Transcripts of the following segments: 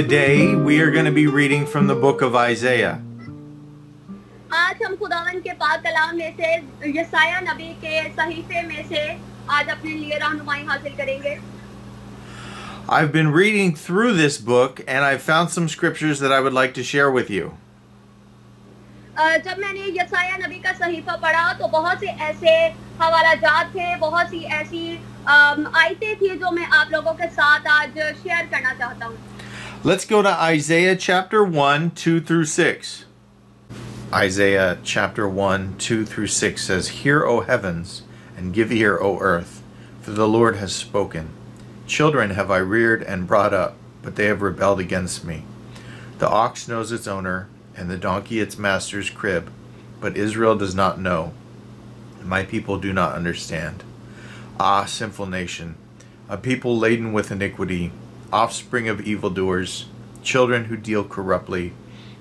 Today we are going to be reading from the book of Isaiah. आज हम खुदावन के पाक कलाम में से यशाया नबी के सहीफे में से आज अपने लिए रहनुमाई हासिल करेंगे। I've been reading through this book and I've found some scriptures that I would like to share with you. जब मैंने यशाया नबी का सहीफा पढ़ा तो बहुत से ऐसे हवाला जात थे, बहुत सी ऐसी आयतें थी जो मैं आप लोगों के साथ आज शेयर करना चाहता हूँ। Let's go to Isaiah chapter 1, 2 through 6. Isaiah chapter 1, 2 through 6 says, Hear, O heavens, and give ear, O earth, for the Lord has spoken. Children have I reared and brought up, but they have rebelled against me. The ox knows its owner, and the donkey its master's crib, but Israel does not know. My people do not understand. Ah, sinful nation, a people laden with iniquity, offspring of evildoers, children who deal corruptly.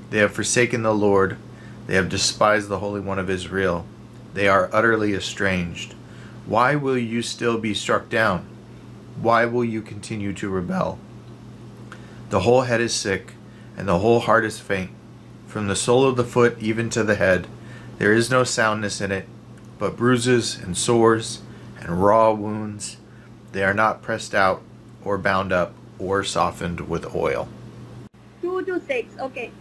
They have forsaken the Lord. They have despised the Holy One of Israel. They are utterly estranged. Why will you still be struck down? Why will you continue to rebel? The whole head is sick, and the whole heart is faint. From the sole of the foot even to the head, there is no soundness in it, but bruises and sores and raw wounds. They are not pressed out or bound up or softened with oil. 2 to 6, okay.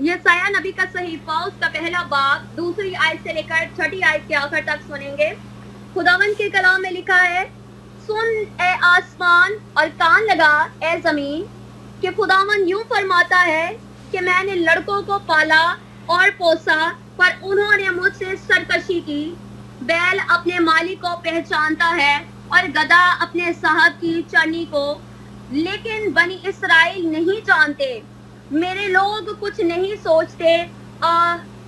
यशाया नबी का सहीफा उसका पहला बाब दूसरी आयत से लेकर छठी आयत के आखिर तक सुनेंगे। खुदावन के कलाम में लिखा है, सुन ए आसमान और कान लगा ए जमीन, कि खुदावन यूं फरमाता है कि मैंने लड़कों को पाला और पोसा, पर उन्होंने मुझसे सरकशी की। बैल अपने मालिक को पहचानता है और गधा अपने साहब की चरनी को, लेकिन बनी इस्राएल नहीं जानते। मेरे लोग कुछ नहीं सोचते।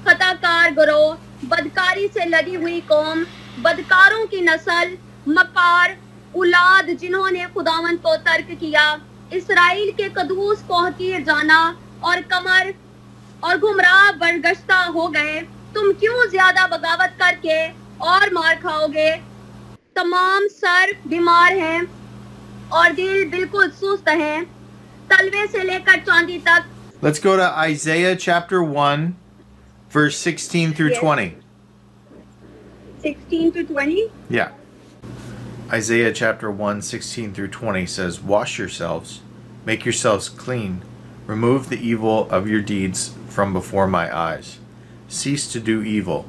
खताकार गिरोह, बदकारी से लदी हुई कौम, बदकारों की नस्ल, मकार औलाद जिन्होंने खुदावंद को तर्क किया। इस्राएल के कदूस को हकीर जाना और कमर और गुमराह बरगश्ता हो गए। तुम क्यों ज्यादा बगावत करके और मार खाओगे? तमाम सर बीमार हैं और दिल बिल्कुल सुस्त हैं, तलवे से लेकर चांदी तक। Let's go to Isaiah chapter 1, verse 16 through 20. 16 to 20? Yeah. Isaiah chapter 1, 16 through 20 says, Wash yourselves, make yourselves clean, remove the evil of your deeds from before my eyes. Cease to do evil,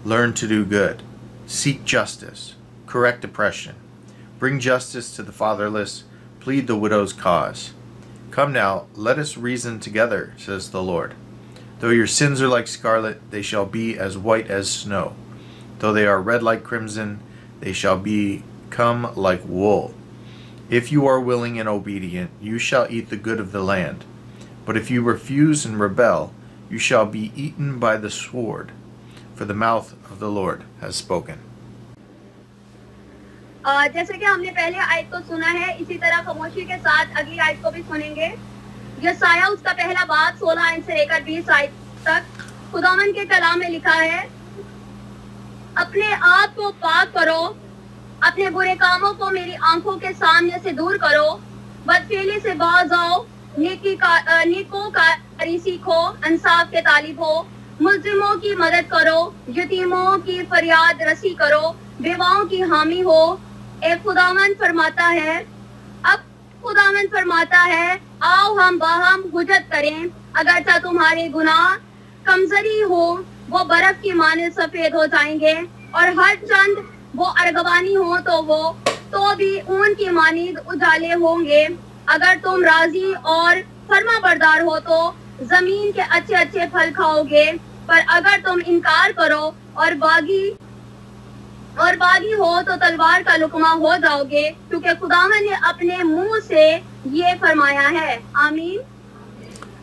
learn to do good, seek justice, correct oppression, bring justice to the fatherless, plead the widow's cause. Come now, let us reason together, says the Lord. Though your sins are like scarlet, they shall be as white as snow. Though they are red like crimson, they shall become like wool. If you are willing and obedient, you shall eat the good of the land. But if you refuse and rebel, you shall be eaten by the sword, for the mouth of the Lord has spoken. जैसे कि हमने पहले आयत को सुना है, इसी तरह खामोशी के साथ अगली आयत को भी सुनेंगे। यशाया उसका पहला बाब 16 आयत से लेकर 20 आयत तक खुदावन के कलाम में लिखा है, अपने आप को पाक करो, अपने बुरे कामों को मेरी आंखों के सामने से दूर करो, बदफेली से बाज आओ, नेकोकारी सीखो, इंसाफ के तालिब हो, मुल्जिमों की मदद करो, यतीमों की फरियाद रसी करो, बेवाओं की हामी हो। एक खुदावन फरमाता है, अब खुदावन फरमाता है, आओ हम बाहम हुज्जत करें। अगरचा तुम्हारे गुनाह कमजोरी हो, वो बर्फ की माने सफेद हो जाएंगे, और हर चंद वो अर्गवानी हो तो भी ऊन की मानीद उजाले होंगे। अगर तुम राजी और फरमा बरदार हो तो जमीन के अच्छे अच्छे फल खाओगे, पर अगर तुम इनकार करो और बागी हो तो तलवार का लुकमा हो जाओगे, क्योंकि खुदावन ने अपने मुंह से ये फरमाया है। आमीन।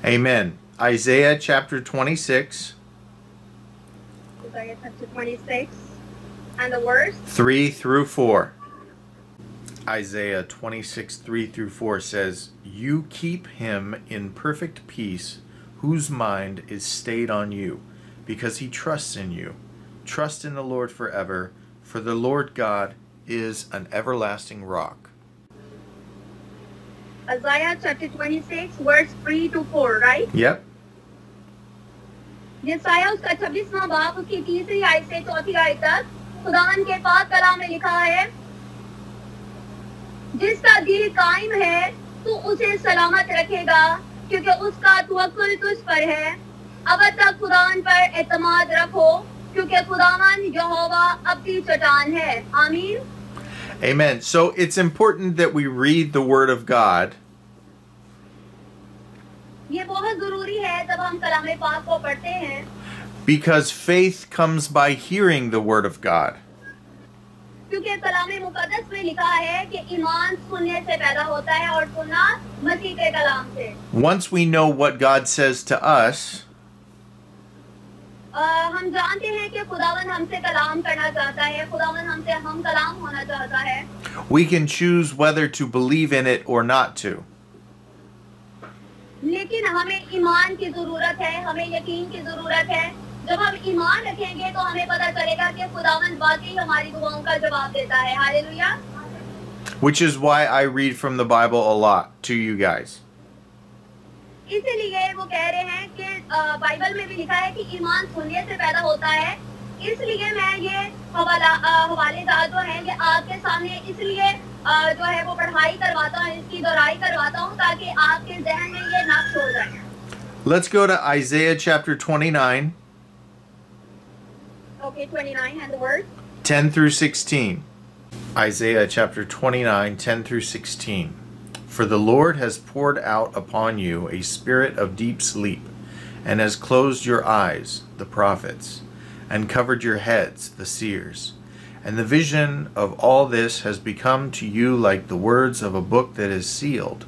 Amen. Isaiah chapter 26. Isaiah chapter 26 and the verse 3 through 4. Isaiah 26, 3 through 4 says, You keep him in perfect peace, whose mind is stayed on you, because he trusts in you. Trust in the Lord forever, for the Lord God is an everlasting rock. Isaiah chapter 26 verse 3 to 4, right? Yep. यशायाह उसका 26वां बाब उसकी 3री आयत से 4थी आयत तक खुदावन के पाक कलाम में लिखा है, जिसका दिल कायम है तू उसे सलामत रखेगा, क्योंकि उसका तवक्कुल तुझ पर है। अब तक खुदावन पर एतमाद रखो, क्योंकि खुदावन यहोवा अपनी चट्टान है। आमीन। Amen. So it's important that we read the Word of God. ये बहुत जरूरी है जब हम कलाम पाक को पढ़ते हैं, Because faith comes by hearing the Word of God. क्योंकि कलाम मुकद्दस में लिखा है कि ईमान सुनने से पैदा होता है और सुनना मसीह के कलाम से। Once we know what God says to us, हम जानते हैं कि खुदावन हमसे कलाम करना चाहता है, खुदावन हमसे हम कलाम होना चाहता है, we can choose whether to believe in it or not to. लेकिन हमें ईमान की जरूरत है, हमें यकीन की जरूरत है। जब हम ईमान रखेंगे तो हमें पता चलेगा कि खुदावन वाकई हमारी दुआओं का जवाब देता है। Hallelujah. Which is why I read from the Bible a lot to you guys. इसीलिए वो कह रहे हैं कि बाइबल में भी लिखा है कि ईमान सुनने से पैदा होता है। इसलिए मैं ये हवालेदार जो हैं ये आपके सामने इसलिए जो है वो पढ़ाई करवाता हूँ, इसकी दोहराई करवाता हूँ ताकि आपके जहन में ये नक्श हो जाए। Let's go to Isaiah chapter 29, Okay, 29 and the word. 10 through 16. Isaiah chapter 29, 10 through 16. For the Lord has poured out upon you a spirit of deep sleep, and has closed your eyes, the prophets, and covered your heads, the seers. And the vision of all this has become to you like the words of a book that is sealed.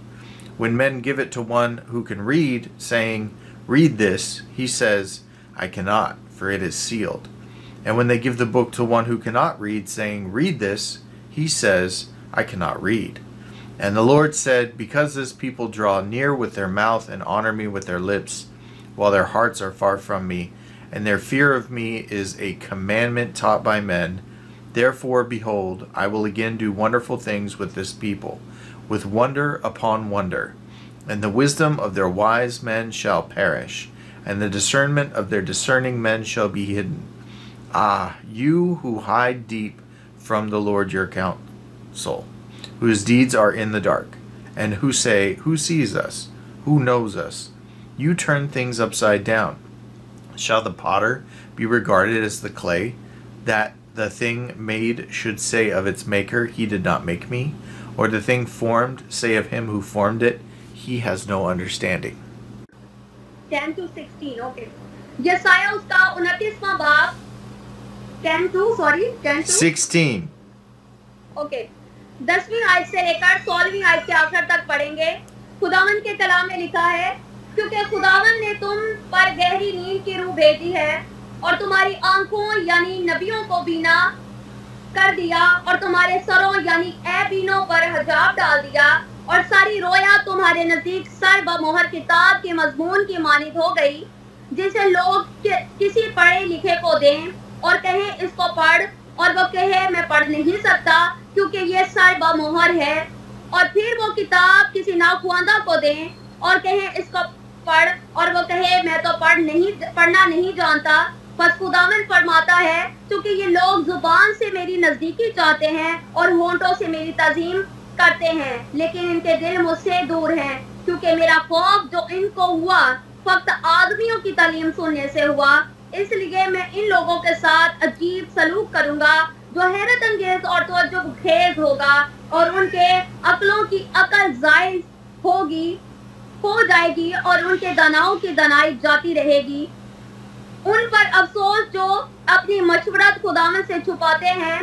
When men give it to one who can read, saying, "Read this," he says, "I cannot, for it is sealed." And when they give the book to one who cannot read, saying, "Read this," he says, "I cannot read." And the Lord said, because this people draw near with their mouth and honor me with their lips, while their hearts are far from me, and their fear of me is a commandment taught by men, therefore, behold, I will again do wonderful things with this people, with wonder upon wonder. And the wisdom of their wise men shall perish, and the discernment of their discerning men shall be hidden. Ah, you who hide deep from the Lord your counsel, whose deeds are in the dark, and who say, "Who sees us? Who knows us?" You turn things upside down. Shall the potter be regarded as the clay, that the thing made should say of its maker, "He did not make me"? Or the thing formed say of him who formed it, "He has no understanding"? 10 to 16, okay. यशायाह उसका 29वां बाब 10 to 16. Okay, 10वीं आयत से लेकर 16वीं आयत के आखिर तक पढ़ेंगे। खुदावन के कलाम में लिखा है, क्योंकि खुदावन ने तुम पर गहरी नींद की रूह भेजी है और तुम्हारी आंखों यानी नबियों को बीना कर दिया और तुम्हारे सरों यानी ऐबीनों पर हिजाब डाल दिया और सारी रोया तुम्हारे नजदीक सर ब मोहर किताब के मजमून की मानिद हो गई, जिसे लोग किसी पढ़े लिखे को दें और कहें इसको पढ़, और वो कहे मैं पढ़ नहीं सकता क्योंकि ये सर ब मोहर है, और फिर वो किताब किसी नाखुआंदा को दें और कहें इसको पढ़, और वो कहे मैं तो पढ़ना नहीं जानता। बस खुदावन फरमाता है, क्योंकि ये लोग जुबान से मेरी नजदीकी चाहते हैं और होंठों से मेरी तज़ीम करते हैं, लेकिन इनके दिल मुझसे दूर हैं, क्योंकि मेरा खौफ जो इनको हुआ फक्त आदमियों की तालीम सुनने से हुआ। इसलिए मैं इन लोगों के साथ अजीब सलूक करूंगा जो हैरत अंगेज और तवज्जुह खेज होगा, और उनके अक्लों की अकल जायज हो जाएगी और उनके दानाओं की दानाई जाती रहेगी। उन पर अफसोस जो अपनी मशवरत खुदावन से छुपाते हैं,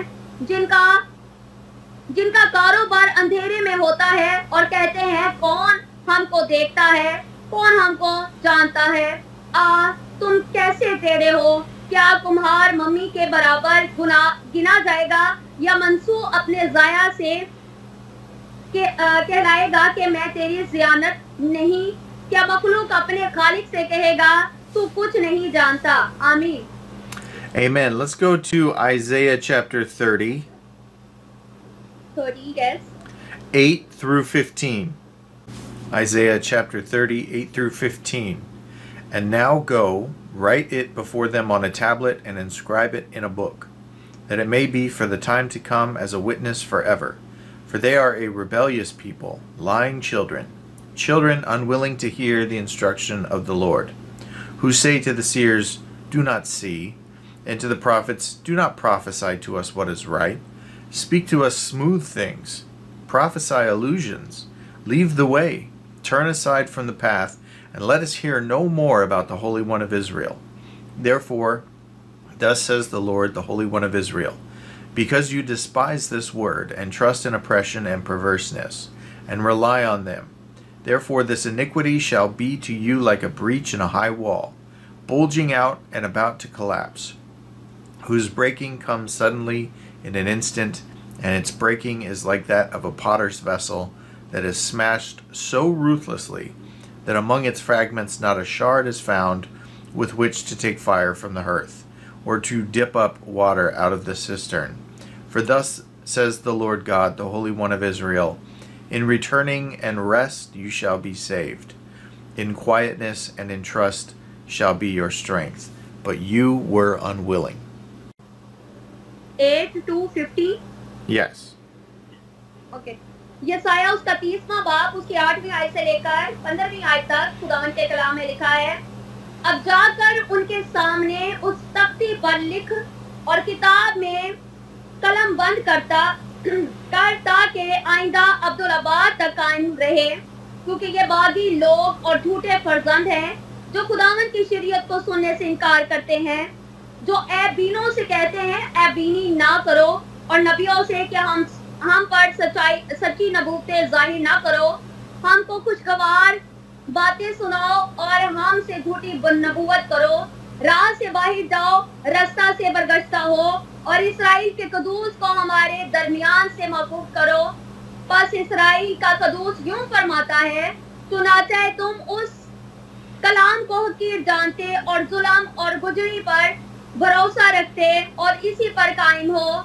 जिनका कारोबार अंधेरे में होता है और कहते हैं कौन हमको देखता है, कौन हमको जानता है। तुम कैसे टेढ़े हो, क्या कुम्हार मम्मी के बराबर गिना जाएगा, या मंसू अपने जाया से कहलाएगा कि मैं तेरी ज़ियानत नहीं, क्या मखलूक अपने खालिक से कहेगा तू कुछ नहीं जानता। आमीन। Amen. Let's go to Isaiah chapter 30. 30, yes. 8 through 15. Isaiah chapter 30, 8 through 15. And now go, write it before them on a tablet and inscribe it in a book, that it may be for the time to come as a witness forever. For they are a rebellious people, lying children, children unwilling to hear the instruction of the Lord, who say to the seers, do not see, and to the prophets, do not prophesy to us what is right. Speak to us smooth things, prophesy illusions, leave the way, turn aside from the path, and let us hear no more about the Holy One of Israel. Therefore, thus says the Lord, the Holy One of Israel, because you despise this word, and trust in oppression and perverseness, and rely on them, therefore this iniquity shall be to you like a breach in a high wall, bulging out and about to collapse, whose breaking comes suddenly in an instant, and its breaking is like that of a potter's vessel that is smashed so ruthlessly that among its fragments not a shard is found with which to take fire from the hearth, or to dip up water out of the cistern. For thus says the Lord God, the Holy One of Israel, in returning and rest you shall be saved. In quietness and in trust shall be your strength. But you were unwilling. 8 to 50. Yes. Okay, यसाया उसका 30वां बाब उसकी 8वीं आयत से लेकर 15वीं आयत तक खुदावंद के कलाम में लिखा है, अब जाकर उनके सामने उस तख्ती पर लिख और किताब में कलम बंद करता के आइंदा अब्दुल्लाबाद तक कायम रहे, क्योंकि ये बागी लोग और झूठे फर्जंद हैं जो खुदावंद की शरीयत को सुनने से इनकार करते हैं, जो ऐबीनों से कहते हैं ऐबीनी ना करो, और नबियों से कि हम पर सच्ची नबूवतें जाहिर ना करो, हमको खुशगवार बातें सुनाओ और हमसे झूठी नबूवत करो, राह से बाहर जाओ, रास्ता से बरगश्ता हो, और इसराइल के कदूस को हमारे दरमियान से मौकूफ करो। बस इसराइल का कदूस यूं फरमाता है, चुनाचे है तुम उस कलाम को हकीर जानते और जुल्म और गुजरी पर भरोसा रखते और इसी पर कायम हो,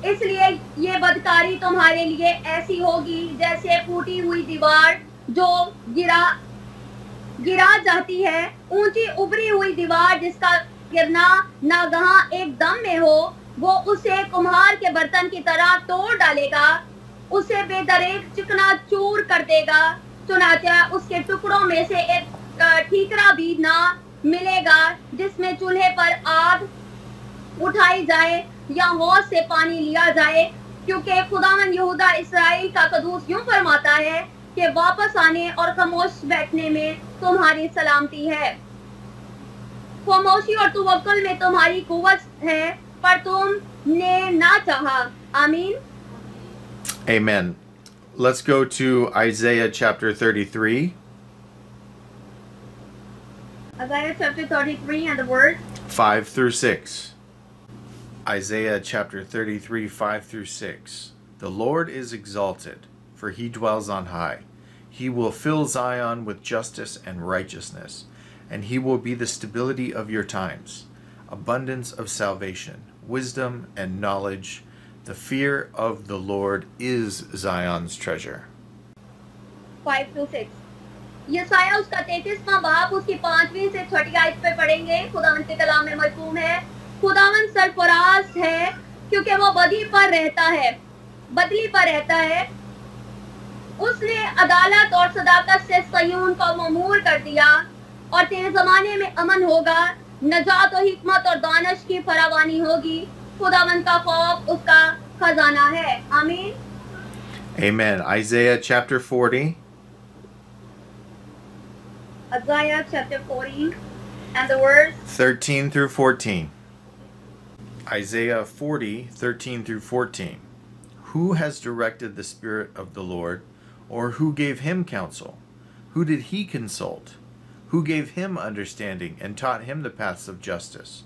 इसलिए ये बदकारी तुम्हारे लिए ऐसी होगी जैसे फूटी हुई दीवार जो गिरा जाती है, ऊंची उभरी हुई दीवार जिसका गिरना नागहां एक दम में हो, वो उसे कुम्हार के बर्तन की तरह तोड़ डालेगा, उसे बेदरेक चिकना चूर कर देगा, चुनाचे उसके टुकड़ों में से एक ठीकरा भी ना मिलेगा जिसमें चूल्हे पर आग उठाई जाए या हौज से पानी लिया जाए, क्योंकि खुदावन यहूदा इसराइल का कदूस यूं फरमाता है कि वापस आने और खामोश बैठने में तुम्हारी सलामती है, खामोशी और तवक्कुल में तुम्हारी कुव्वत है, पर तुमने ना चाहा। आमीन। Amen. Let's go to Isaiah chapter 33. Isaiah chapter 33 and the word 5 through 6. Isaiah chapter 33, 5 through 6. The Lord is exalted, for he dwells on high. He will fill Zion with justice and righteousness, and he will be the stability of your times, abundance of salvation, wisdom and knowledge. The fear of the Lord is Zion's treasure. 5 to 6. यसाया उसका 33वां बाब उसकी 5वीं से 6वीं आयत पे पढ़ेंगे। खुदावंद के कलाम में मज़मून है, खुदावंद सरफराज है क्योंकि वो बदली पर रहता है, उसने अदालत और सदाकत से सयून को ममूर कर दिया, और तेरे जमाने में अमन होगा, नजात और हिकमत और दानिश की फरावानी होगी, खुदावंद का खौफ उसका खजाना है। आमीन। Amen. Isaiah chapter 40. Isaiah chapter 40 and the words 13 through 14. Isaiah 40, 13 through 14. Who has directed the Spirit of the Lord, or who gave him counsel? Who did he consult? Who gave him understanding and taught him the paths of justice?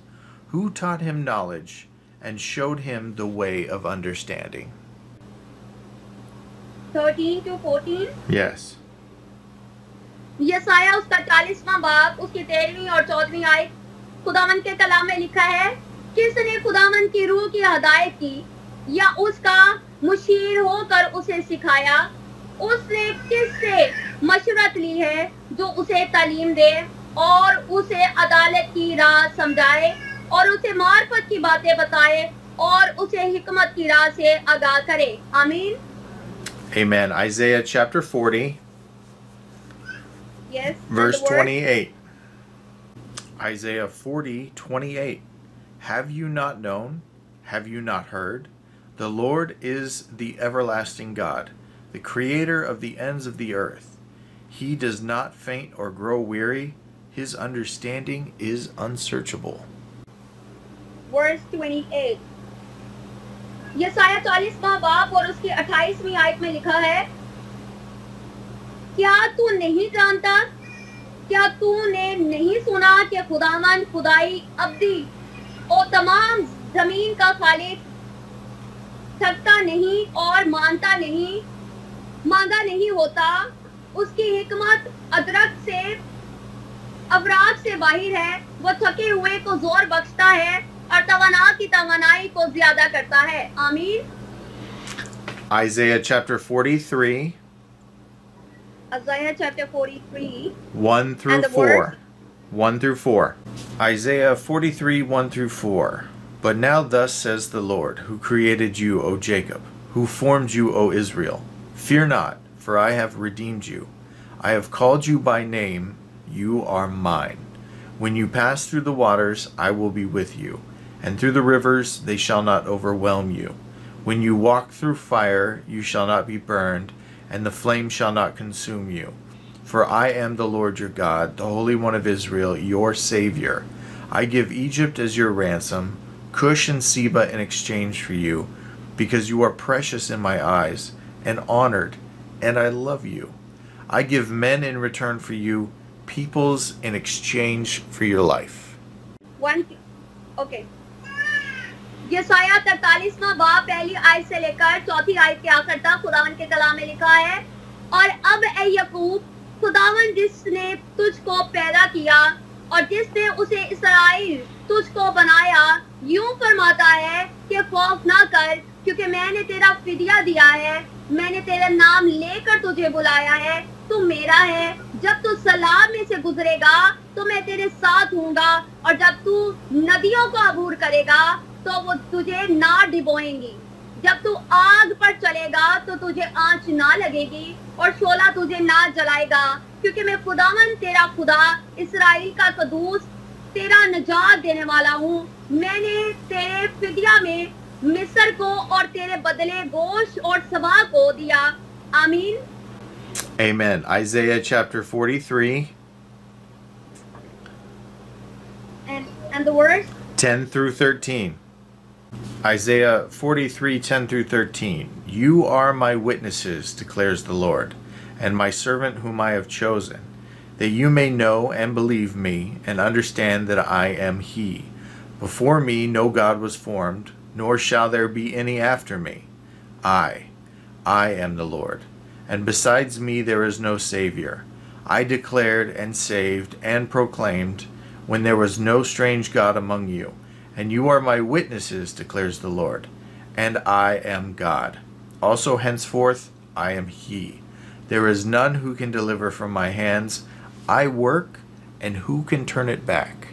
Who taught him knowledge and showed him the way of understanding? 13 to 14. Yes. यसाया उसका 40वां बाब उसकी 13वीं और 14वीं आयत खुदावंद के कलाम में लिखा है, किसने खुदावंद की रूह की हदायत की या उसका मुशीर होकर उसे सिखाया? उसने किससे मशवरत ली है, जो उसे तालीम दे और उसे अदालत की राह समझाए और उसे मार्फत की बातें बताए और उसे हिकमत की राह से आगाह करे। आमीन। Amen. Isaiah chapter 40, Yes. verse 28. Isaiah 40:28. Have you not known? Have you not heard? The Lord is the everlasting God, the creator of the ends of the earth. He does not faint or grow weary. His understanding is unsearchable. Verse 28. यसाया 40वां बाब और उसकी 28वीं आयत में लिखा है, क्या तू नहीं जानता, क्या तूने नहीं सुना कि खुदावन खुदाई अब्दी और तमाम जमीन का खालिक थकता नहीं और मांगा नहीं होता। उसकी हिकमत अदरक से अवराज से बाहिर है। वो थके हुए को जोर बख्शता है और तवाना की तवानाई को ज्यादा करता है। आमीन। Isaiah chapter 43, Isaiah chapter 43, 1 through And the 4. word? 1 through 4. Isaiah 43, 1 through 4. But now thus says the Lord, who created you, O Jacob, who formed you, O Israel. Fear not, for I have redeemed you. I have called you by name, you are mine. When you pass through the waters, I will be with you, and through the rivers, they shall not overwhelm you. When you walk through fire, you shall not be burned, and the flame shall not consume you. For I am the Lord your God, the Holy One of Israel, your Savior. I give Egypt as your ransom, Cush and Seba in exchange for you, because you are precious in my eyes, and honored, and I love you. I give men in return for you, peoples in exchange for your life. Okay. यसाया 43वां बाब पहली आयत से लेकर चौथी आयत के आखिर तक खुदावन के कलाम में लिखा है, और अब ए यकूब, खुदावन जिसने तुझको पैदा किया और जिसने उसे इस्राएल तुझको बनाया, यूं फरमाता है कि खौफ ना कर, क्योंकि मैंने तेरा फिदिया दिया है। मैंने तेरा नाम लेकर तुझे बुलाया है, तू मेरा है। जब तू सलाब में से गुजरेगा तो मैं तेरे साथ हूँगा, और जब तू नदियों को अबूर करेगा तो वो तुझे ना डिबोएंगी। जब तू आग पर चलेगा तो तुझे आंच ना लगेगी और शोला तुझे ना जलाएगा, क्योंकि मैं खुदावन तेरा खुदा, इस्राएल का कदूस, तेरा नजात देने वाला हूँ। मैंने तेरे फिदिया में मिस्र को और तेरे बदले गोश और सबा को दिया। आमीन। Amen. Isaiah chapter 43, and the words 10 through 13. Isaiah 43, 10 through 13. You are my witnesses, declares the Lord, and my servant whom I have chosen, that you may know and believe me, and understand that I am He. Before me no God was formed, nor shall there be any after me. I am the Lord, and besides me there is no Savior. I declared and saved and proclaimed, when there was no strange God among you. And you are my witnesses, declares the Lord, and I am God. Also henceforth I am He. There is none who can deliver from my hands. I work, and who can turn it back?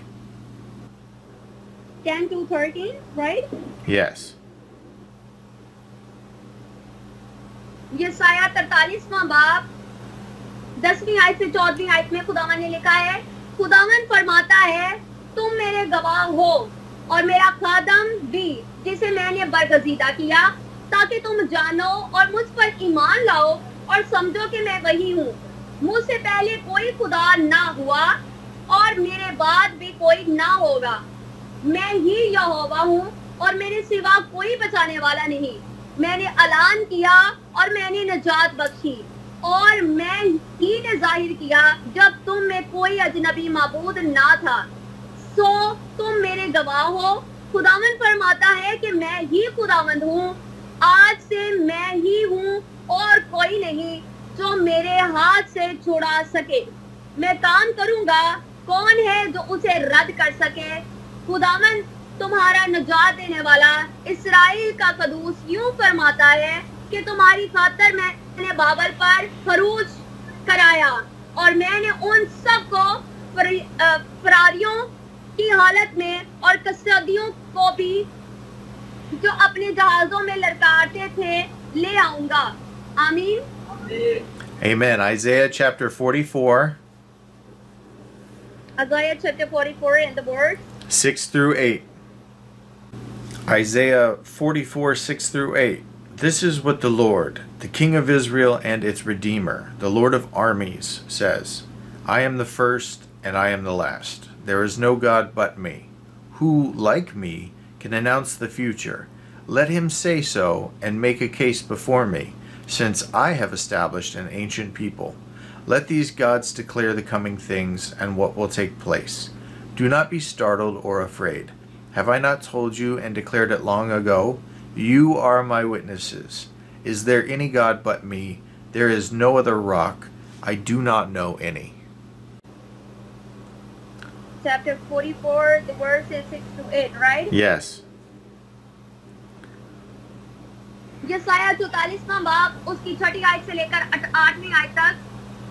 10 to 13, right? Yes. यसाया 43वां बाब 10वीं आयत से 14वीं आयत में खुदावन ने लिखा है, खुदावन फरमाता है, तुम मेरे गवाह हो और मेरा खादम भी, जिसे मैंने बरगजीदा किया, ताकि तुम जानो और मुझ पर ईमान लाओ और समझो कि मैं वही हूँ। मुझसे पहले कोई खुदा ना हुआ और मेरे बाद भी कोई ना होगा। मैं ही यहोवा हूँ और मेरे सिवा कोई बचाने वाला नहीं। मैंने ऐलान किया और मैंने निजात बख्शी, और मैं ही ने जाहिर किया जब तुम में कोई अजनबी माबूद ना था। सो तुम मेरे गवाह हो। खुदावंद फरमाता है कि मैं ही खुदावंद हूँ। आज से मैं ही हूँ और कोई नहीं जो मेरे हाथ से छुड़ा सके। मैं काम करूंगा, कौन है जो उसे रद्द कर सके? खुदावंद तुम्हारा निजात देने वाला, इस्राएल का कदूस यूं फरमाता है कि तुम्हारी खातर मैंने बाबल पर खरूज कराया और मैंने उन सबको फरारियों की हालत में और कसदियों को भी जो अपने जहाजों में लड़काते थे ले आऊंगा. आमीन. Amen. Isaiah chapter 44, Isaiah chapter 44 and the word 6 through 8. Isaiah 44, 6 through 8. This is what the Lord, the King of Israel and its Redeemer, the Lord of armies, says. I am the first and I am the last. There is no God but me. Who, like me, can announce the future? Let him say so and make a case before me, since I have established an ancient people. Let these gods declare the coming things and what will take place. Do not be startled or afraid. Have I not told you and declared it long ago? You are my witnesses. Is there any God but me? There is no other rock. I do not know any. chapter 44, the verses 6 to 8, right? Yes. यसाया 44वां बाब उसकी 6ठी आयत से लेकर 8वीं आयत तक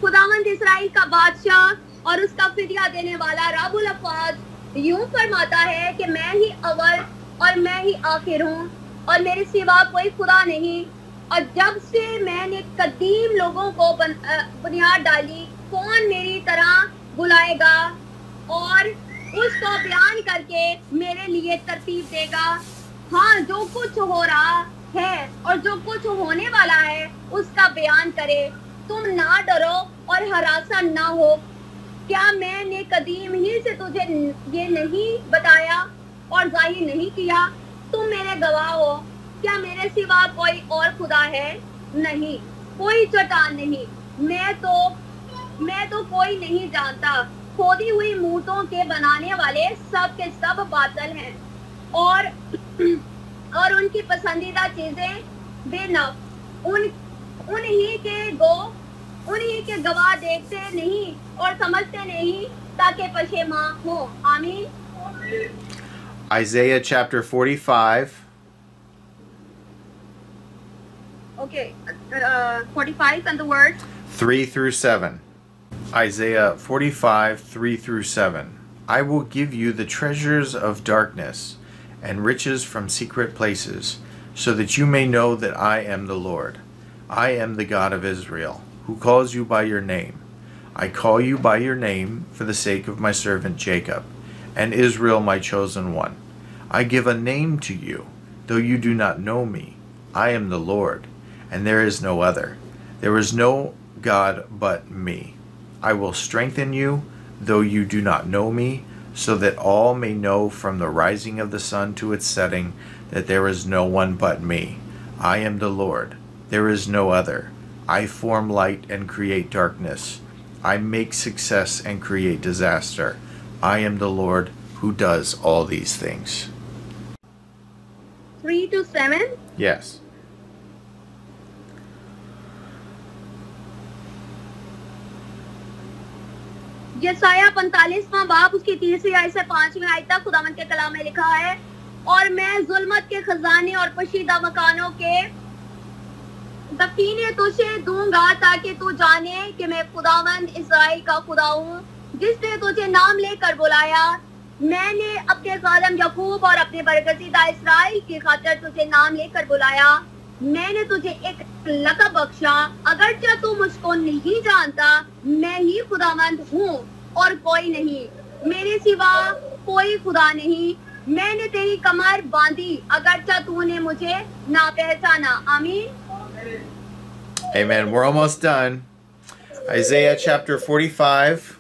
खुदावंद इस्राएल का बादशाह और उसका फिदिया देने वाला रब्बुल अफ़वाज यूं फरमाता है कि मैं ही अव्वल और मैं ही आखिर हूँ और मेरे सिवा कोई खुदा नहीं. और जब से मैंने कदीम लोगों को बुनियाद डाली, कौन मेरी तरह बुलाएगा और उसको बयान करके मेरे लिए तरतीब देगा. हाँ, जो कुछ हो रहा है और जो कुछ होने वाला है उसका बयान करे. तुम ना डरो और हरासा ना हो. क्या मैंने कदीम ही से तुझे ये नहीं बताया और जाहिर नहीं किया? तुम मेरे गवाह हो. क्या मेरे सिवा कोई और खुदा है? नहीं, कोई चट्टान नहीं. मैं तो कोई नहीं जानता. खोदी हुई मूर्तों के बनाने वाले सब के सब बातिल हैं और उनकी पसंदीदा चीजें बेनफ. उन्हीं के गवाह देखते नहीं और समझते नहीं ताकि पशेमां हो. आमीन. Isaiah chapter 45. Okay, 45 and the word 3 through 7. Isaiah 45, 3 through 7. I will give you the treasures of darkness and riches from secret places, so that you may know that I am the Lord. I am the God of Israel, who calls you by your name. I call you by your name for the sake of my servant Jacob, and Israel my chosen one. I give a name to you, though you do not know me. I am the Lord, and there is no other. There is no God but me. I will strengthen you, though you do not know me, so that all may know from the rising of the sun to its setting that there is no one but me. I am the Lord. There is no other. I form light and create darkness. I make success and create disaster. I am the Lord who does all these things. 3 to 7. Yes. यसाया 45वां बाब उसकी 3री आयत से 5वीं आयत तक खुदावंद के कलाम में लिखा है. और मैं जुल्मत के खजाने और पशीदा मकानों के दफीने तुझे दूंगा ताकि तू जाने कि मैं खुदावंद इस्राएल का खुदा हूँ, जिसने तुझे नाम लेकर बुलाया. मैंने अपने ज़ालिम याकूब और अपने बरगज़ीदा इस्राएल की खातिर तुझे नाम लेकर बुलाया. मैंने तुझे एक लक़ब बख्शा. अगरचे तू मुझको नहीं जानता, मैं ही खुदावंद हूँ और कोई नहीं. मेरे सिवा कोई खुदा नहीं. मैंने तेरी कमर बांधी, अगरचे तूने मुझे ना पहचाना. आमीन. Amen. We're almost done. Isaiah chapter 45.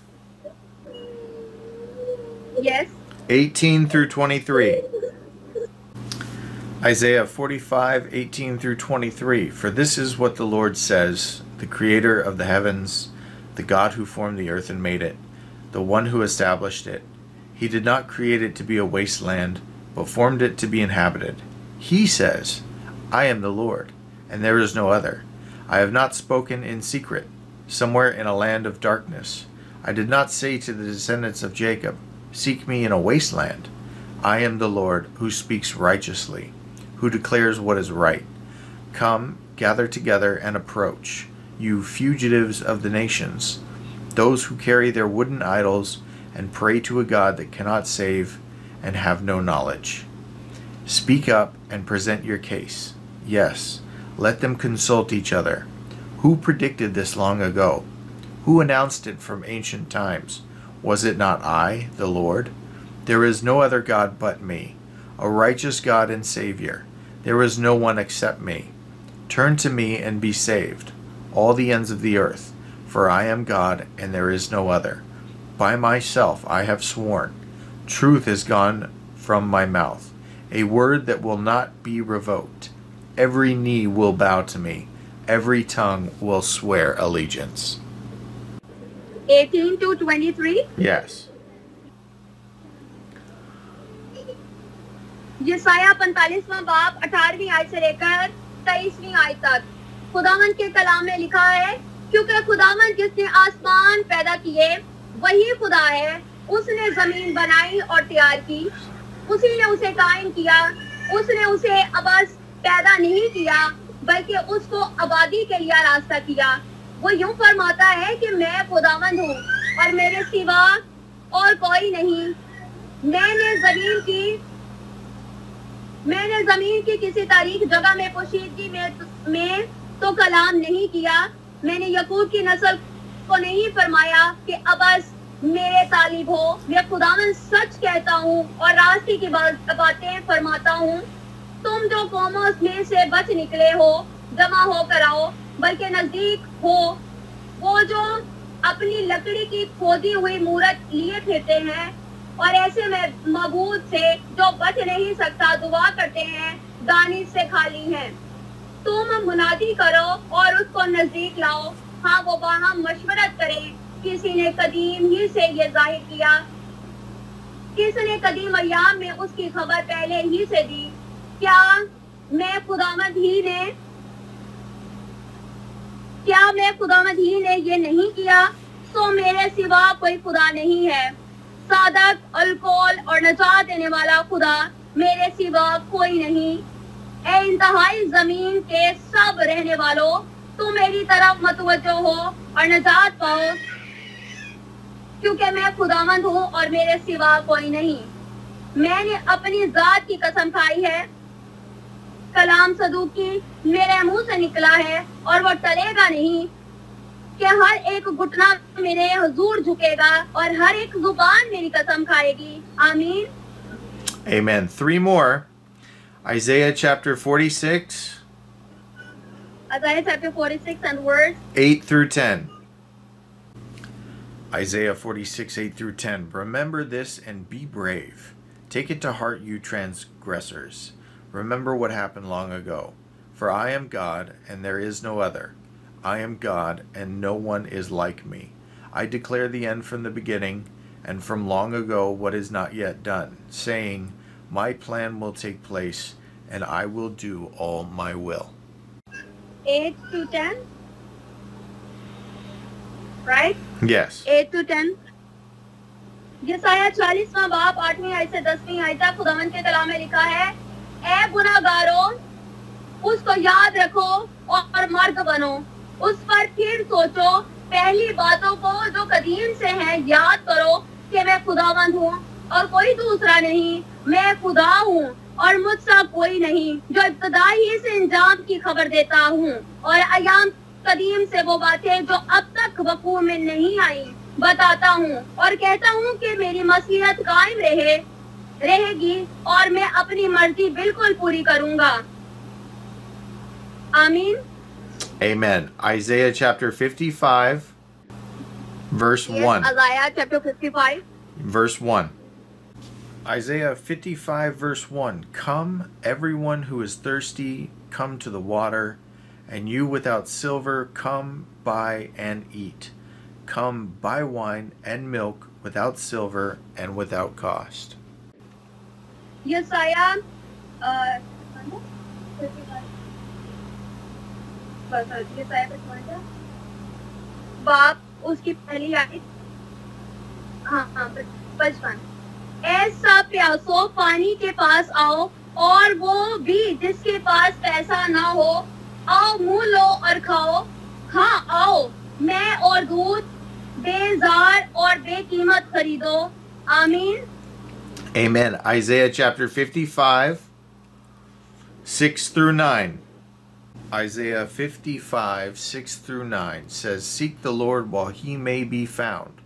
Yes. 18 through 23. Isaiah 45, 18 through 23. For this is what the Lord says, the creator of the heavens, the God who formed the earth and made it, the one who established it. He did not create it to be a wasteland, but formed it to be inhabited. He says, I am the Lord, and there is no other. I have not spoken in secret, somewhere in a land of darkness. I did not say to the descendants of Jacob, seek me in a wasteland. I am the Lord who speaks righteously, who declares what is right. Come, gather together and approach. you fugitives of the nations, those who carry their wooden idols and pray to a God that cannot save and have no knowledge. Speak up and present your case. Yes, let them consult each other. Who predicted this long ago? Who announced it from ancient times? Was it not I, the Lord? There is no other God but me, a righteous God and Savior. There is no one except me. Turn to me and be saved, all the ends of the earth, for I am God and there is no other. By myself I have sworn. Truth has gone from my mouth, a word that will not be revoked. Every knee will bow to me. Every tongue will swear allegiance. 18 to 23. Yes. यसाया 45वां बाब 18वीं आयत से लेकर 23वीं आयत तक खुदावंद के कलाम में लिखा है, क्योंकि खुदावंद जिसने आसमान पैदा किए वही खुदा है। उसने जमीन बनाई और तैयार की, उसी ने उसे कायम किया। उसने उसे अबस पैदा नहीं किया बल्कि उसको आबादी के लिए रास्ता किया। वो यूं फरमाता है कि मैं खुदावंद हूँ और मेरे सिवा और कोई नहीं। मैंने जमीन की किसी तारीख जगह में पोशीदगी में तो कलाम नहीं किया। मैंने यकूब की नस्ल को नहीं फरमाया कि अबस मेरे तालिब हो। मैं खुदावंद सच कहता हूँ और रास्ते की बातें फरमाता हूँ। तुम जो कौमों में से बच निकले हो, जमा हो कर आओ, बल्कि नजदीक हो। वो जो अपनी लकड़ी की खोदी हुई मूरत लिए फिरते हैं और ऐसे में मबूद से जो बच नहीं सकता दुआ करते हैं, दानिश से खाली हैं। तुम मुनादी करो और उसको नजदीक लाओ। हाँ, वो वहाँ मशवरत करें। किसी ने कदीम ही से ये जाहिर किया, किसने कदीम अय्याम में उसकी खबर पहले ही से दी। क्या मैं खुदावंद ही ने ये नहीं किया? सो मेरे सिवा कोई खुदा नहीं है। सादक, अलकोल और नजात देने वाला खुदा मेरे सिवा कोई नहीं। ए इंतहाई जमीन के सब रहने वालों, तुम मेरी तरफ मतवज्जो हो और नजात पाओ, क्योंकि मैं खुदावंद हूँ और मेरे सिवा कोई नहीं। मैंने अपनी जात की कसम खाई है, कलाम सदूकी मेरे मुंह से निकला है और वो टलेगा नहीं, कि हर एक घुटना मेरे हुजूर झुकेगा और हर एक जुबान मेरी कसम खाएगी। आमीन। Amen. 3 more. Isaiah chapter 46. Isaiah chapter 46 and verse 8 through 10. Isaiah 46, 8 through 10. Remember this and be brave. Take it to heart, you transgressors. Remember what happened long ago. For I am God, and there is no other. I am God, and no one is like me. I declare the end from the beginning, and from long ago what is not yet done, saying, my plan will take place, and I will do all my will. 8 to 10. Right? Yes. 8 to 10. यसाया 40वां बाब 8वीं आयत से 10वीं आयत तक खुदावंद के कलाम में लिखा है, ए गुनाहगारों, उसको याद रखो और मर्द बनो। उस पर फिर सोचो, पहली बातों को जो कदीम से हैं याद करो कि मैं खुदावंद हूँ और कोई दूसरा नहीं। मैं खुदा हूँ और मुझसा कोई नहीं, जो इब्तदाई से इंजाम की खबर देता हूँ और अयाम कदीम से वो बातें जो अब तक वकूअ में नहीं आई बताता हूँ, और कहता हूँ कि मेरी मसीहत कायम रहेगी और मैं अपनी मर्जी बिल्कुल पूरी करूँगा। आमीन। Amen. Isaiah chapter 55, verse 1. Isaiah chapter 55. Verse 1. Isaiah 55, verse 1. Come, everyone who is thirsty, come to the water, and you without silver, come buy and eat. Come buy wine and milk without silver and without cost. यसाया बाप उसकी पहली आयत 55। ऐसा प्यासो पानी के पास आओ, और वो भी जिसके पास पैसा ना हो, आओ मुंह लो और खाओ। हाँ आओ, मैं और दूध बेजार और बेकीमत खरीदो. आमीन. Amen. Isaiah chapter 55, 6 through 9. Isaiah 55, 6 through 9 says, Seek the Lord while he may be found.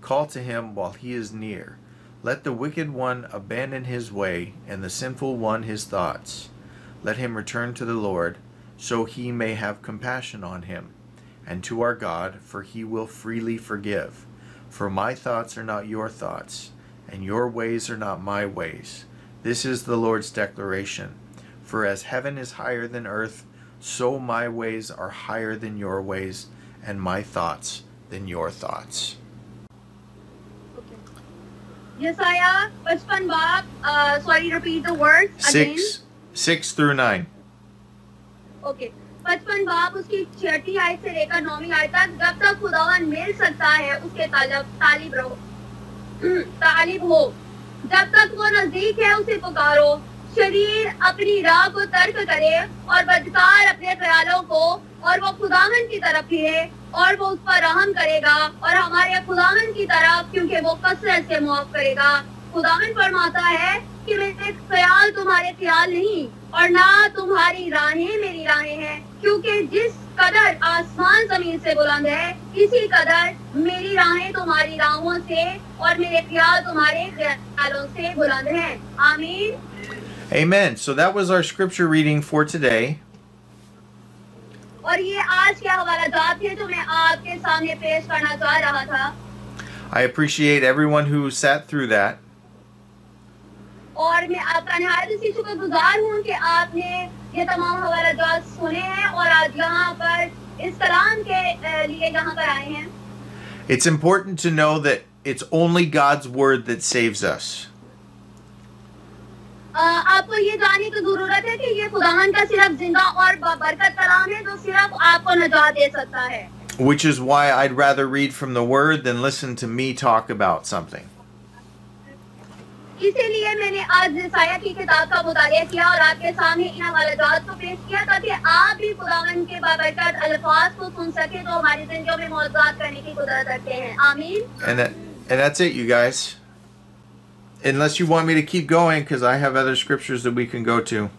Call to him while he is near. Let the wicked one abandon his way, and the sinful one his thoughts. Let him return to the Lord, so he may have compassion on him, and to our God, for he will freely forgive. For my thoughts are not your thoughts, and your ways are not my ways. This is the Lord's declaration. For as heaven is higher than earth, so my ways are higher than your ways, and my thoughts than your thoughts. यसाया 55 बाब, sorry, repeat the words again. 6 through 9. Okay, 55 बाब उसकी 6ठी आयत से लेकर 9वीं आयत तक, जब तक खुदावन मिल सकता है उसके तालिब हो, जब तक वो नजदीक है उसे पुकारो. शरीर अपनी राह को तर्क करे और बदकार अपने ख्यालों को, और वो खुदावन की तरफ फिरे और वो उस पर रहम करेगा, और हमारे खुदावन की तरफ, क्योंकि वो कसरत से माफ करेगा. खुदावन फरमाता है कि मेरे ख्याल तुम्हारे ख्याल नहीं, और ना तुम्हारी राहें मेरी राहें हैं, क्योंकि जिस कदर आसमान जमीन से बुलंद है, इसी कदर मेरी राहें तुम्हारी राहों से और मेरे ख्याल तुम्हारे ख्यालों से बुलंद हैं. आमीन. Amen. So that was our scripture reading for today. और ये आज के हवाला जात थे जो मैं आपके सामने पेश करना चाह रहा था. I appreciate everyone who sat through that. और मैं आपका निहायत ही शुक्रगुजार हूँ कि आपने ये तमाम हवाला जात सुने हैं और आज यहाँ पर इस कलाम के लिए यहाँ पर आए हैं. It's important to know that it's only God's word that saves us. आपको ये जानने की जरूरत है कि ये खुदावन का सिर्फ जिंदा और बरकत कलाम है जो सिर्फ आपको नजात दे सकता है. Which is why I'd rather read from the word than listen to me talk about something. इसीलिए मैंने आज यसाया की किताब का मुतालिया किया और आपके सामने इन हवालात को पेश किया ताकि आप भी खुदावन के बाबरकत अल्फाज को सुन सके जो हमारी जिंदगी में मौजूद करने की कुदरत रखते हैं. आमीन. And that's it, you guys. Unless you want me to keep going, because I have other scriptures that we can go to.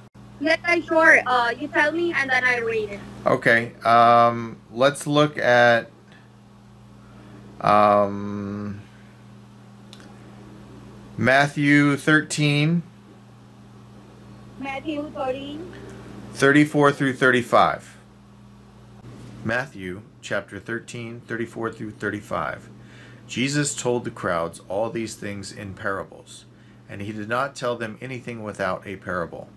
Yeah, sure. You tell me and then I read it. Okay. Let's look at Matthew 13. Matthew 13. 34 through 35. Matthew chapter 13, 34 through 35. Jesus told the crowds all these things in parables, and he did not tell them anything without a parable,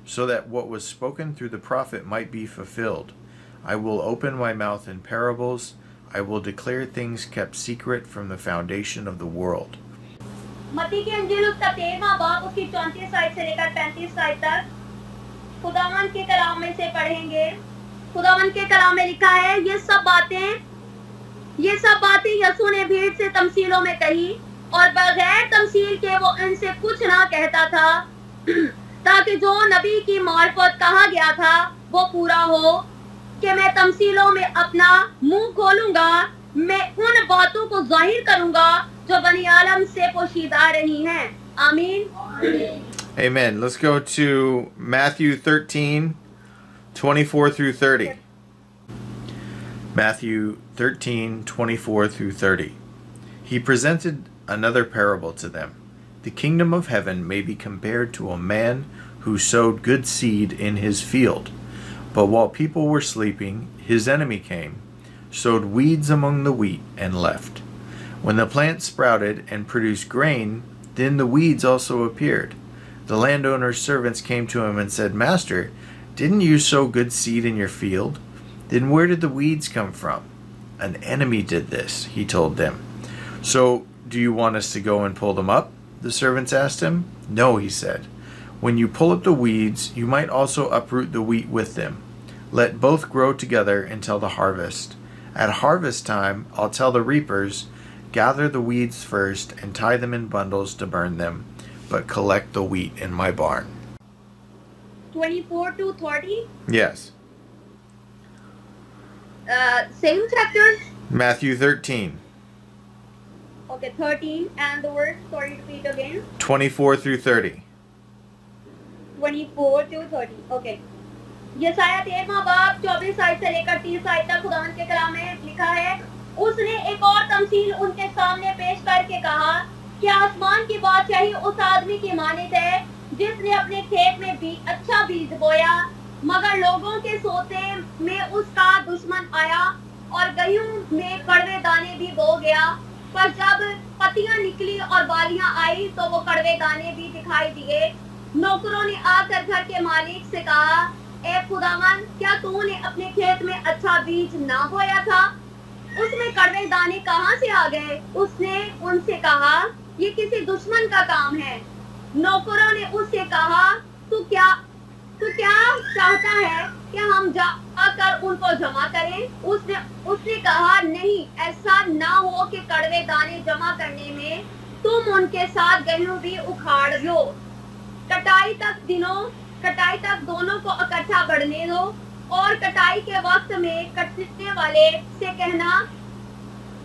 so that what was spoken through the prophet might be fulfilled. I will open my mouth in parables. I will declare things kept secret from the foundation of the world. मत्ती की इंजील उसका 13वां बाब उसकी 34 आयत से लेकर 35 आयत तक खुदावन के कलाम में से पढ़ेंगे. खुदावन के कलाम में लिखा है, ये सब बातें यसू ने भीड़ से तमसीलों में कही, और बगैर तमसील के वो इनसे कुछ ना कहता था, ताकि जो नबी की मार्फत कहा गया था वो पूरा हो कि मैं तमसीलों में अपना मुंह खोलूंगा, मैं उन बातों को जाहिर करूंगा जो बनी आलम से पोशीदा रही हैं. आमीन. Amen. Let's go to Matthew 13, 24 through 30. Matthew 13, 24 through 30. He presented another parable to them. The kingdom of heaven may be compared to a man who sowed good seed in his field. But while people were sleeping, his enemy came, sowed weeds among the wheat, and left. When the plant sprouted and produced grain, then the weeds also appeared. The landowner's servants came to him and said, Master, didn't you sow good seed in your field? Then where did the weeds come from? An enemy did this, he told them. So, do you want us to go and pull them up? The servants asked him. No, he said. When you pull up the weeds, you might also uproot the wheat with them. Let both grow together until the harvest. At harvest time, I'll tell the reapers, gather the weeds first and tie them in bundles to burn them, but collect the wheat in my barn. 24 to 30. Yes. Same chapter. Matthew 13, Okay, 13 and the verse. Sorry, repeat again. 24 through 30. 24 to 30. Okay. यसाया 13वां बाब 24 आयत से लेकर 30 आयत तक खुदावंद के कलाम में लिखा है। उसने एक और तमसील उनके सामने पेश करके कहा कि आसमान की बादशाही उस आदमी की मानित है जिसने अपने खेत में अच्छा बीज बोया, मगर लोगों के सोते में उसका दुश्मन आया और गेहूं में कड़वे दाने भी बो गया। पर जब पत्तियां निकली और बालियां आई तो वो कड़वे दाने भी दिखाई दिए। नौकरों ने आकर घर के मालिक से कहा, ए खुदावन, क्या तूने अपने खेत में अच्छा बीज ना बोया था? उसमें कड़वे दाने कहाँ से आ गए? उसने उनसे कहा, ये किसी दुश्मन का काम है। नौकरों ने उससे कहा, तू क्या चाहता है कि हम जाकर उनको जमा करें? उसने कहा, नहीं, ऐसा ना हो कि कड़वे दाने जमा करने में तुम उनके साथ गेहूं भी उखाड़ लो। कटाई तक दोनों को इकट्ठा बढ़ने दो और कटाई के वक्त में कटने वाले से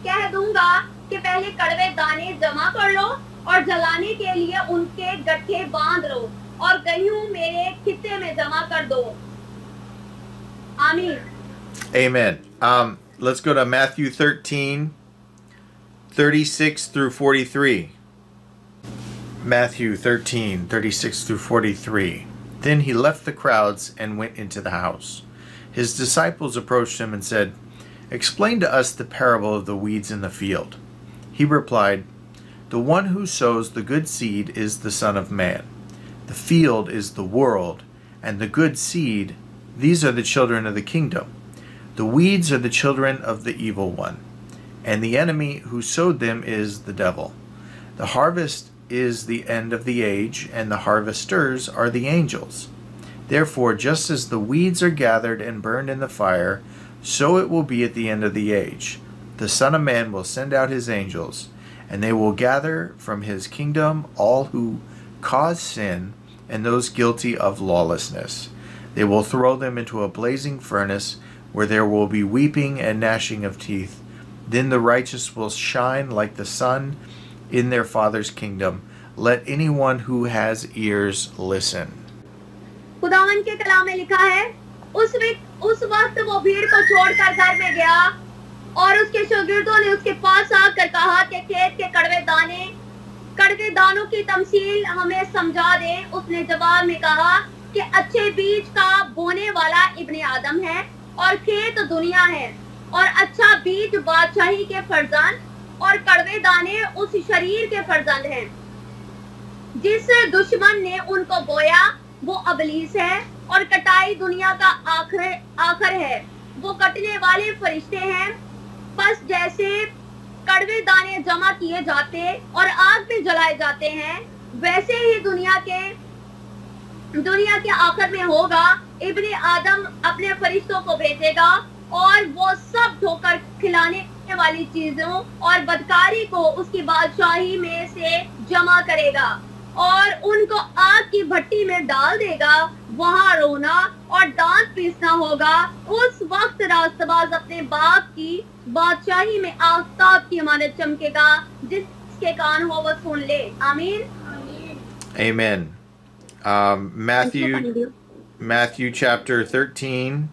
कह दूंगा कि पहले कड़वे दाने जमा कर लो और जलाने के लिए उनके गट्ठे बांध लो और गेहूं मेरे खित्ते में जमा कर दो। आमीन। Amen. Let's go to Matthew 13, 36 through 43. Matthew 13, 36 through 43. Then he left the crowds and went into the house. His disciples approached him and said, "Explain to us the parable of the weeds in the field." He replied, "The one who sows the good seed is the Son of Man. The field is the world, and the good seed, these are the children of the kingdom. The weeds are the children of the evil one, and the enemy who sowed them is the devil. The harvest is the end of the age, and the harvesters are the angels. Therefore, just as the weeds are gathered and burned in the fire, so it will be at the end of the age. The Son of Man will send out his angels, and they will gather from his kingdom all who cause sin and those guilty of lawlessness. They will throw them into a blazing furnace, where there will be weeping and gnashing of teeth. Then the righteous will shine like the sun in their Father's kingdom. Let anyone who has ears listen." खुदावन के कलाम में लिखा है, उस वक्त वो भीड़ को छोड़कर घर में गया और उसके शागिर्दों ने उसके पास आकर कहा कि खेत के कड़वे दानों की तमसील हमें समझा दे। उसने जवाब में कहा कि अच्छे बीज का बोने वाला इब्ने आदम है और खेत दुनिया है, और अच्छा बीज बादशाही के फर्जंद और कड़वे दाने उस शरीर के फर्जंद हैं। जिस दुश्मन ने उनको बोया वो इब्लीस है, और कटाई दुनिया का आखिर है। वो कटने वाले फरिश्ते हैं। बस जैसे कड़वे दाने जमा किए जाते और आग में जलाए जाते हैं, वैसे ही दुनिया के आखिर में होगा। इब्ने आदम अपने फरिश्तों को भेजेगा और वो सब ठोकर खिलाने वाली चीजों और बदकारी को उसकी बादशाही में से जमा करेगा और उनको आग की भट्टी में डाल देगा। वहां रोना और दांत पीसना होगा। उस वक्त रास्तबाज अपने बाप की बादशाही में आफताब की इमारत चमकेगा। जिसके कान हो वो सुन ले। आमीन। Amen. Matthew chapter 13,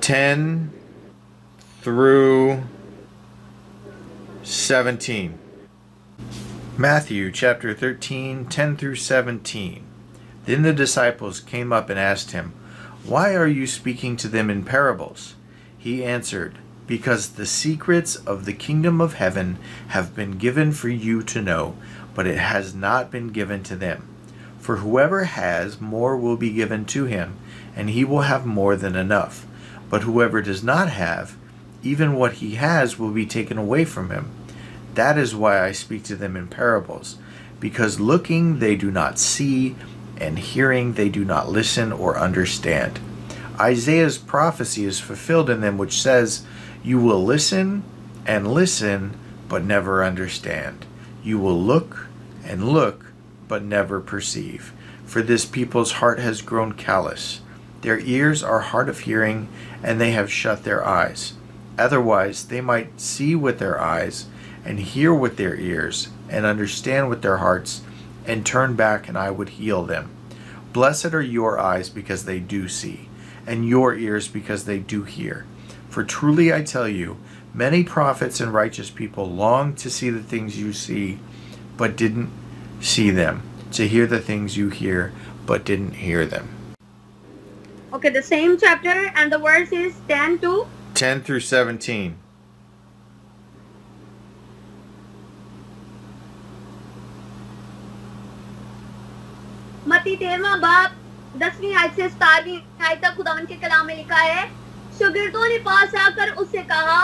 10 through 17. Matthew chapter 13, 10 through 17. Then the disciples came up and asked him, "Why are you speaking to them in parables?" He answered, "Because the secrets of the kingdom of heaven have been given for you to know, but it has not been given to them. For whoever has, more will be given to him, and he will have more than enough. But whoever does not have, even what he has will be taken away from him. That is why I speak to them in parables, because looking they do not see, and hearing they do not listen or understand. Isaiah's prophecy is fulfilled in them, which says, You will listen and listen, but never understand. You will look and look, but never perceive. For this people's heart has grown callous. Their ears are hard of hearing, and they have shut their eyes. Otherwise, they might see with their eyes, and hear with their ears, and understand with their hearts, and turn back, and I would heal them. Blessed are your eyes because they do see, and your ears because they do hear. For truly I tell you, many prophets and righteous people longed to see the things you see, but didn't see them, to hear the things you hear, but didn't hear them. Okay, the same chapter, and the verse is 10 to 10 through 17. मत्ती 13वां बाब 10वीं आयत से 17वीं आयत तक खुदावंद के कलाम में लिखा है, शागिर्दों ने पास आकर उससे कहा,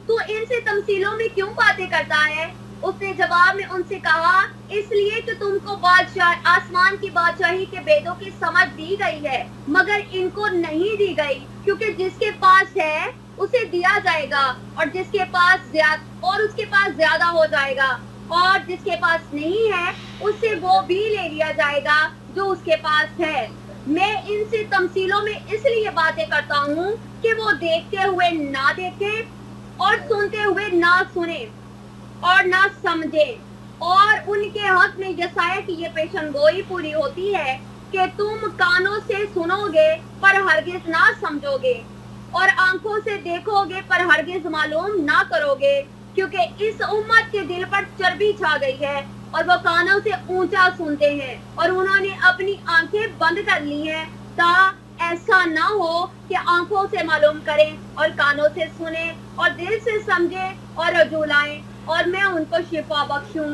तू इनसे तमसीलों में क्यों बातें करता है? उसने जवाब में उनसे कहा, इसलिए कि तुमको बादशाह आसमान की बादशाही के भेदों की समझ दी गई है, मगर इनको नहीं दी गई, क्योंकि जिसके पास है उसे दिया जाएगा, और जिसके पास उसके पास ज्यादा हो जाएगा, और जिसके पास नहीं है उससे वो भी ले लिया जाएगा जो उसके पास है। मैं इनसे तमसीलों में इसलिए बातें करता हूँ कि वो देखते हुए ना देखें और सुनते हुए ना सुने और ना समझे। और उनके हक में यशायाह की ये पेशनगोई पूरी होती है कि तुम कानों से सुनोगे पर हरगिज ना समझोगे, और आंखों से देखोगे पर हरगिज मालूम ना करोगे, क्योंकि इस उम्मत के दिल पर चर्बी छा गई है और वो कानों से ऊंचा सुनते हैं और उन्होंने अपनी आंखें बंद कर ली हैं, ताकि ऐसा ना हो कि आंखों से मालूम करें और कानों से सुने और दिल से समझे और रजू लाएं और मैं उनको शिफा बख्शूं।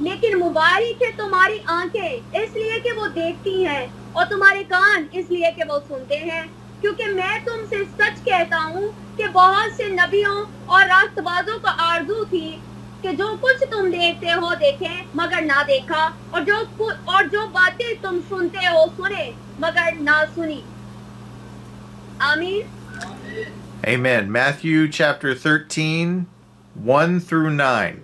लेकिन मुबारक है तुम्हारी आंखें इसलिए कि वो देखती हैं, और तुम्हारे कान इसलिए कि वो सुनते हैं, क्योंकि मैं तुमसे सच कहता हूँ कि बहुत से नबियों और रास्तबाजों का आरज़ू थी कि जो कुछ तुम देखते हो देखें मगर ना देखा, और जो बातें तुम सुनते हो सुने मगर ना सुनी। आमीन। Amen. Matthew chapter 13, 1 through 9.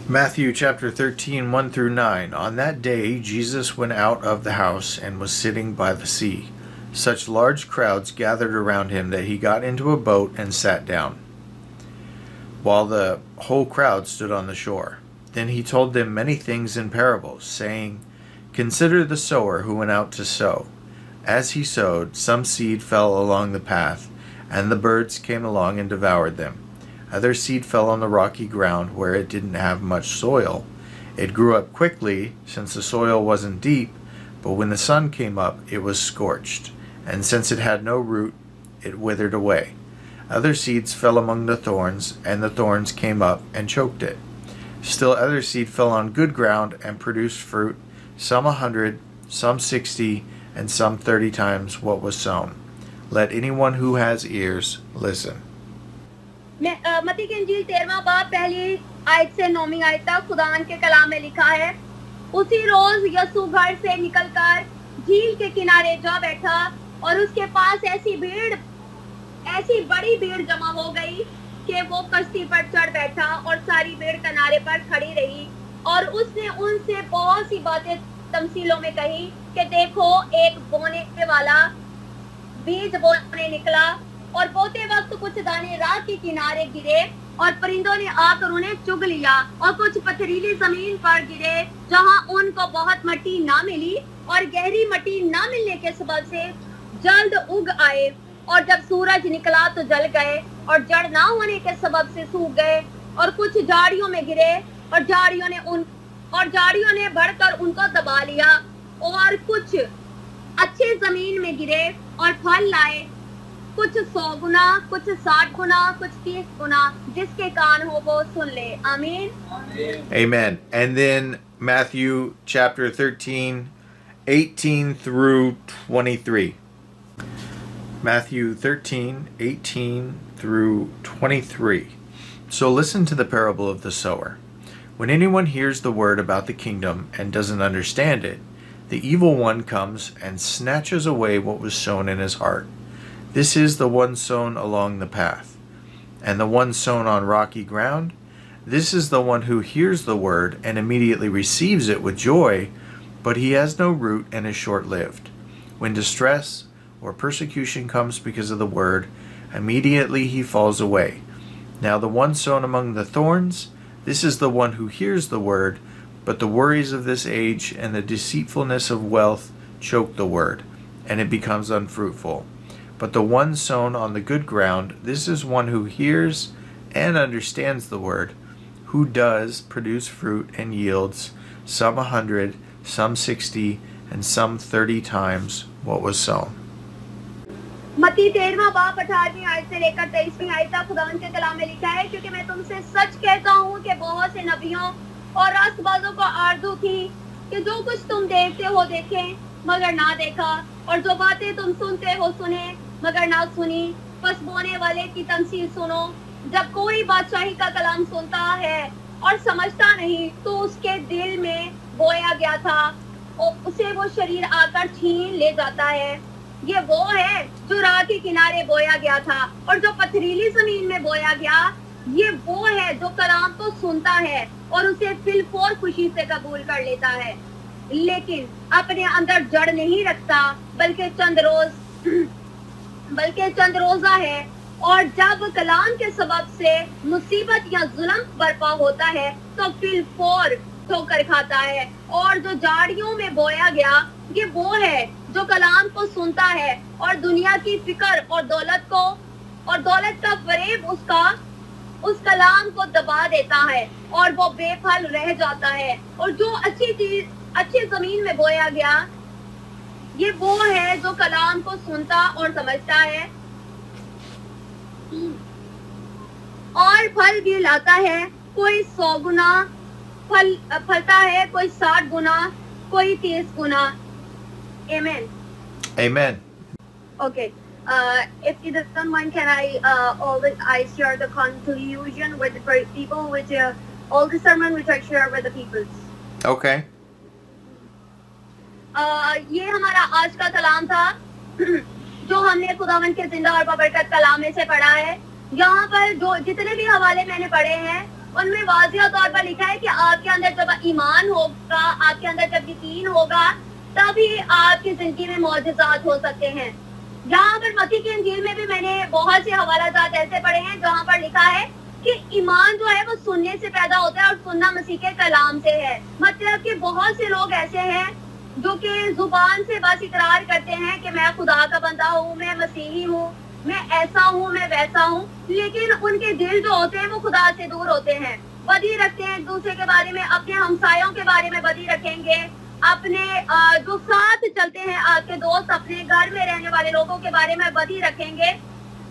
Matthew chapter 13, 1 through 9. On that day Jesus went out of the house and was sitting by the sea. Such large crowds gathered around him that he got into a boat and sat down, while the whole crowd stood on the shore. Then he told them many things in parables, saying, Consider the sower who went out to sow. As he sowed, some seed fell along the path, and the birds came along and devoured them. Other seed fell on the rocky ground where it didn't have much soil. It grew up quickly, since the soil wasn't deep, but when the sun came up, it was scorched, and since it had no root, it withered away. Other seeds fell among the thorns, and the thorns came up and choked it. Still other seed fell on good ground and produced fruit, some 100, some 60, and some 30 times what was sown. Let anyone who has ears listen. मत्ती की इंजील 13वां बाब पहली आयत से 9वीं आयत तक खुदावंद के कलाम में लिखा है, उसी रोज यीशु घर से निकलकर झील के किनारे जा बैठा, और उसके पास ऐसी बड़ी भीड़ जमा हो गई कि वो कश्ती पर चढ़ बैठा और सारी भीड़ किनारे पर खड़ी रही, और उसने उनसे बहुत सी बातें तमसीलों में कही कि देखो, एक बोने वाला बीज बोने निकला, और बोते वक्त कुछ दाने राह के किनारे गिरे और परिंदों ने आकर उन्हें चुग लिया, और कुछ पथरीली जमीन पर गिरे जहां उनको बहुत मिट्टी ना मिली, और गहरी मिट्टी ना मिलने के सबब से जल्द उग आए, और जब सूरज निकला तो जल गए, और जड़ ना होने के सबब से सूख गए। और कुछ झाड़ियों में गिरे और झाड़ियों ने बढ़कर उनको दबा लिया, और कुछ अच्छे जमीन में गिरे और फल लाए, कुछ 100 गुना, कुछ 60 गुना, कुछ 30 गुना। जिसके कान हो वो सुन ले। आमीन। Amen. And then Matthew chapter 13, 18 through 23. Matthew 13, 18 through 23. So listen to the parable of the sower. When anyone hears the word about the kingdom and doesn't understand it, the evil one comes and snatches away what was sown in his heart. This is the one sown along the path. And the one sown on rocky ground, this is the one who hears the word and immediately receives it with joy, but he has no root and is short-lived. When distress or persecution comes because of the word, immediately he falls away. Now the one sown among the thorns, this is the one who hears the word, but the worries of this age and the deceitfulness of wealth choke the word, and it becomes unfruitful. But the one sown on the good ground, this is one who hears and understands the word, who does produce fruit and yields, some 100, some 60, and some 30 times what was sown. मत्ती 13वां बाब 18वीं आयत से लेकर 23वीं आयत तक खुदावंद के कलाम में लिखा है, क्योंकि मैं तुमसे सच कहता हूँ कि बहुत से नबियों और रास्तबाजों को आरज़ू थी कि जो कुछ तुम देखते हो देखें मगर ना देखा, और जो बातें तुम सुनते हो सुने मगर ना सुनी। बस बोने वाले की तमसील सुनो। जब कोई बादशाही का कलाम सुनता है और समझता नहीं, तो उसके दिल में बोया गया था और उसे वो शरीर आकर छीन ले जाता है। ये वो है जो राह के किनारे बोया गया था, और जो पथरीली जमीन में बोया गया, ये वो है जो कलाम को सुनता है और उसे फिलफौर खुशी से कबूल कर लेता है, लेकिन अपने अंदर जड़ नहीं रखता, बल्कि चंद रोजा है। और जब कलाम के सबब से मुसीबत या जुल्म बर्पा होता है तो फिलफौर ठोकर खाता है। और जो झाड़ियों में बोया गया, ये वो है जो कलाम को सुनता है और दुनिया की फिक्र और दौलत का फरेब उस कलाम को दबा देता है और वो बेफल रह जाता है। और जो अच्छी जमीन में बोया गया, ये वो है जो कलाम को सुनता और समझता है और फल भी लाता है। कोई 100 गुना फलता है, कोई 60 गुना, कोई 30 गुना। Amen. Amen. Okay. If you don't mind, can I share the conclusion with the people, which all the sermon which I share with the people. Okay. ये हमारा आज का कलाम था जो हमने खुदावंद के जिंदा और बबरकत कलाम में से पढ़ा है। यहाँ पर जो जितने भी हवाले मैंने पढ़े हैं, उनमें वाज़िह तौर पर लिखा है कि आपके अंदर जब ईमान होगा, आपके अंदर जब यकीन होगा, तभी आपकी जिंदगी में मौजज़ात हो सकते हैं। यहाँ पर मत्ती की इंजील में भी मैंने बहुत से हवालाजात ऐसे पढ़े हैं जहाँ पर लिखा है कि ईमान जो है वो सुनने से पैदा होता है और सुनना मसीह के कलाम से है। मतलब कि बहुत से लोग ऐसे हैं जो कि जुबान से बस इकरार करते हैं कि मैं खुदा का बंदा हूँ, मैं मसीही हूँ, मैं ऐसा हूँ, मैं वैसा हूँ, लेकिन उनके दिल जो होते हैं वो खुदा से दूर होते हैं। बदी रखते हैं एक दूसरे के बारे में, अपने हमसायों के बारे में बदी रखेंगे, अपने जो साथ चलते हैं आपके दोस्त, अपने घर में रहने वाले लोगों के बारे में बदी रखेंगे।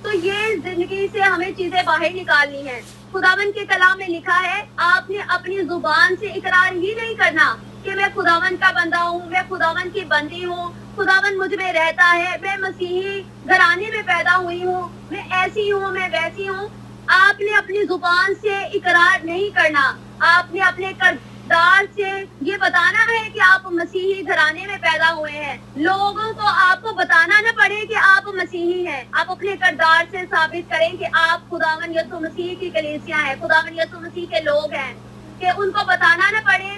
तो ये जिंदगी से हमें चीजें बाहर निकालनी है। खुदावन के कलाम में लिखा है, आपने अपनी जुबान से इकरार ही नहीं करना कि मैं खुदावन का बंदा हूँ, मैं खुदावन की बंदी हूँ, खुदावन मुझ में रहता है, मैं मसीही घराने में पैदा हुई हूँ, मैं ऐसी हूँ, मैं वैसी हूँ। आपने अपनी जुबान से इकरार नहीं करना, आपने अपने किरदार से ये बताना है कि आप मसीही घराने में पैदा हुए हैं। लोगों को आपको बताना न पड़े कि आप मसीही हैं, आप अपने किरदार से साबित करें कि आप खुदावन यीशु मसीह की कलीसिया हैं, खुदावन यीशु मसीह के लोग हैं, कि उनको बताना न पड़े,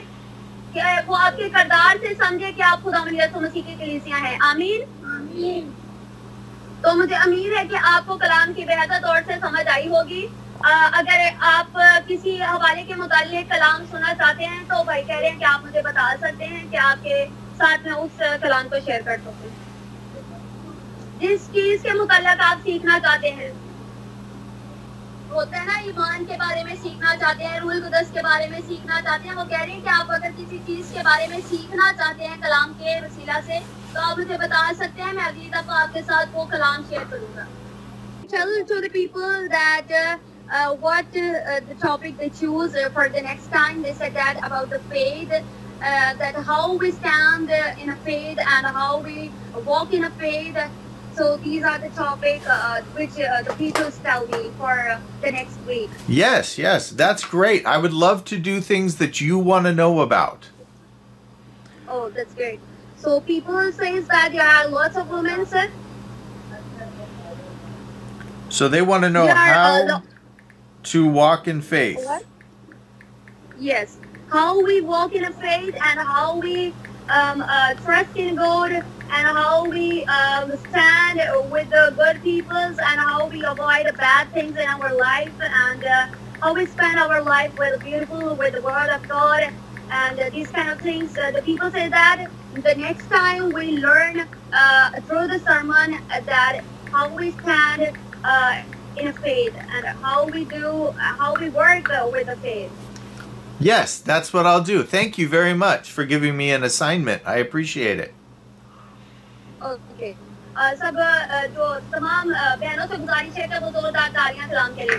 कि वो आपके किरदार से समझे कि आप खुदावन यीशु मसीह की कलीसिया हैं। आमीन। आमीन। तो मुझे उम्मीद है कि आपको कलाम की बेहतर तौर से समझ आई होगी। अगर आप किसी हवाले के मुतालिक कलाम सुनना चाहते हैं तो भाई कह रहे हैं कि आप मुझे बता सकते हैं कि आपके साथ में उस कलाम को शेयर कर सकते हैं। जिस चीज के मुतालिक आप सीखना चाहते हैं, होता है ना, ईमान के बारे में सीखना चाहते हैं, रूल कुदस के बारे में सीखना चाहते हैं, वो कह रहे हैं कि आप अगर किसी चीज के बारे में सीखना चाहते हैं कलाम के वसीला से, तो आप मुझे बता सकते हैं। मैं अगली दफा आपके साथ वो कलाम शेयर करूंगा। Tell to the people that what the topic they choose for the next time. They said that about the faith, that how we stand in a faith and how we walk in a faith. So these are the topic which the people tell me for the next week. Yes, that's great. I would love to do things that you want to know about. Oh, that's great. So people says that there are lots of women, sir. So they want to know how to walk in faith. What? Yes, how we walk in a faith and how we trust in God and how we stand with the good peoples, and how we avoid the bad things in our life, and how we spend our life with beautiful, with the word of God, and these kind of things. The people say that the next time we learn through the sermon that how we stand in faith, and how we work with the faith. Yes, that's what I'll do. Thank you very much for giving me an assignment. I appreciate it. Okay सब जो तमाम बहनों से गुजारिश है कि वो जोरदार तालियां सलाम करें.